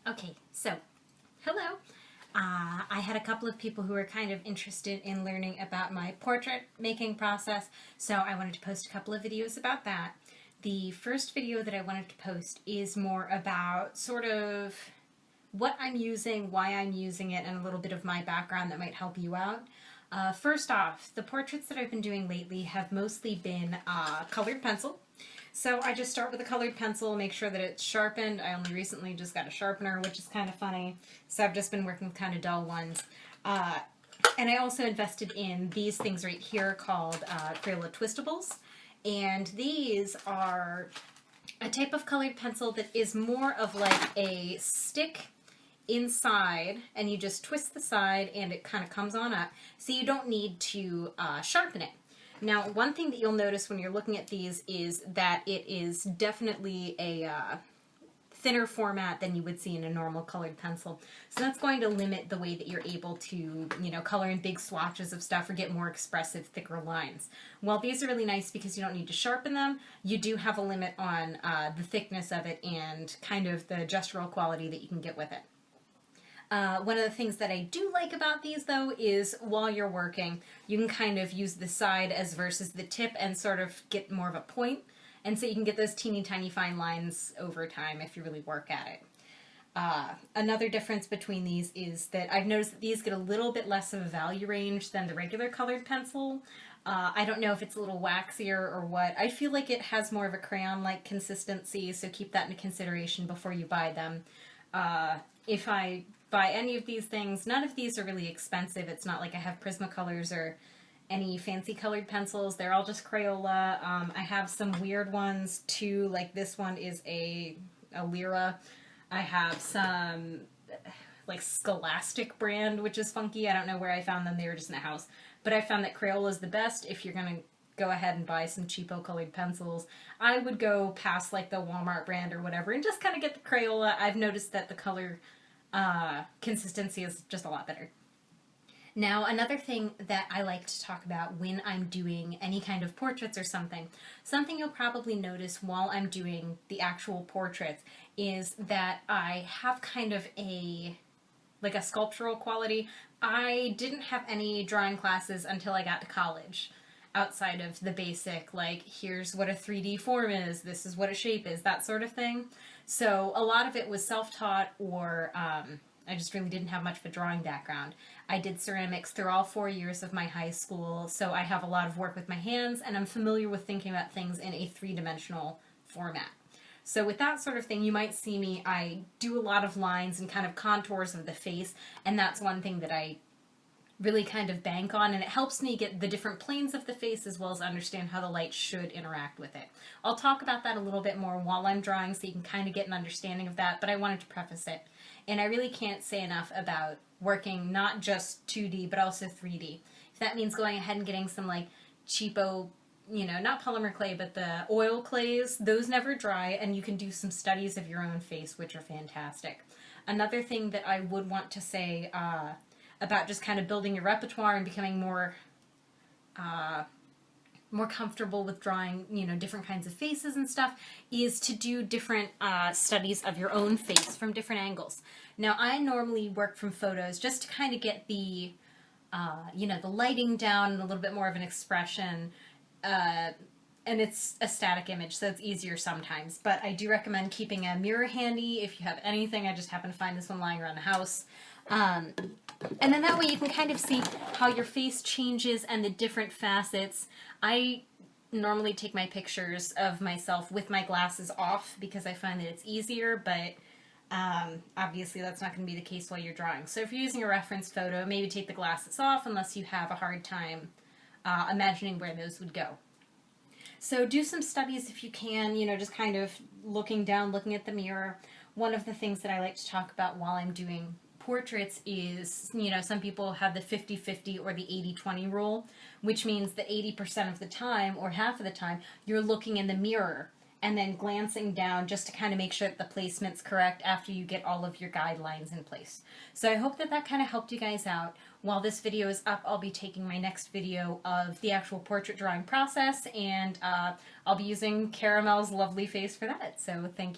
Okay, so hello. I had a couple of people who were kind of interested in learning about my portrait making process, so I wanted to post a couple of videos about that. The first video that I wanted to post is more about sort of what I'm using, why I'm using it, and a little bit of my background that might help you out. First off, the portraits that I've been doing lately have mostly been colored pencil. So I just start with a colored pencil, make sure that it's sharpened. I only recently just got a sharpener, which is kind of funny. So I've just been working with kind of dull ones. And I also invested in these things right here called Crayola Twistables. And these are a type of colored pencil that is more of like a stick inside, and you just twist the side and it kind of comes on up, so you don't need to sharpen it. Now, one thing that you'll notice when you're looking at these is that it is definitely a thinner format than you would see in a normal colored pencil. So that's going to limit the way that you're able to, color in big swatches of stuff or get more expressive, thicker lines. While these are really nice because you don't need to sharpen them, you do have a limit on the thickness of it and kind of the gestural quality that you can get with it. One of the things that I do like about these, though, is while you're working, you can kind of use the side as versus the tip and sort of get more of a point. And so you can get those teeny tiny fine lines over time if you really work at it. Another difference between these is that I've noticed that these get a little bit less of a value range than the regular colored pencil. I don't know if it's a little waxier or what. I feel like it has more of a crayon-like consistency, so keep that into consideration before you buy them. If I buy any of these things, none of these are really expensive. It's not like I have Prismacolors or any fancy colored pencils. They're all just Crayola. I have some weird ones too, like this one is a Lyra. I have some like Scholastic brand, which is funky. I don't know where I found them. They were just in the house. But I found that Crayola is the best if you're going to go ahead and buy some cheapo colored pencils. I would go past like the Walmart brand or whatever and just kind of get the Crayola. I've noticed that the color consistency is just a lot better. Now, another thing that I like to talk about when I'm doing any kind of portraits or something you'll probably notice while I'm doing the actual portraits is that I have kind of a sculptural quality. I didn't have any drawing classes until I got to college, outside of the basic, like, here's what a 3D form is, this is what a shape is, that sort of thing. So a lot of it was self-taught, or I just really didn't have much of a drawing background. I did ceramics through all 4 years of my high school, so I have a lot of work with my hands, and I'm familiar with thinking about things in a three-dimensional format. So with that sort of thing, you might see me, I do a lot of lines and kind of contours of the face, and that's one thing that I really kind of bank on, and it helps me get the different planes of the face as well as understand how the light should interact with it. I'll talk about that a little bit more while I'm drawing so you can kind of get an understanding of that, but I wanted to preface it. And I really can't say enough about working not just 2D but also 3D. If that means going ahead and getting some like cheapo, not polymer clay, but the oil clays, those never dry, and you can do some studies of your own face, which are fantastic. Another thing that I would want to say about just kind of building your repertoire and becoming more comfortable with drawing, different kinds of faces and stuff, is to do different studies of your own face from different angles. Now, I normally work from photos just to kind of get the, the lighting down and a little bit more of an expression. And it's a static image, so it's easier sometimes. But I do recommend keeping a mirror handy if you have anything. I just happen to find this one lying around the house. And then that way you can kind of see how your face changes and the different facets. I normally take my pictures of myself with my glasses off because I find that it's easier, but obviously that's not going to be the case while you're drawing. So if you're using a reference photo, maybe take the glasses off unless you have a hard time imagining where those would go. So do some studies if you can, just kind of looking down, looking at the mirror. One of the things that I like to talk about while I'm doing portraits is, some people have the 50-50 or the 80-20 rule, which means that 80% of the time, or half of the time, you're looking in the mirror and then glancing down just to kind of make sure that the placement's correct after you get all of your guidelines in place. So I hope that that kind of helped you guys out. While this video is up, I'll be taking my next video of the actual portrait drawing process, and I'll be using Caramel's lovely face for that. So thank you.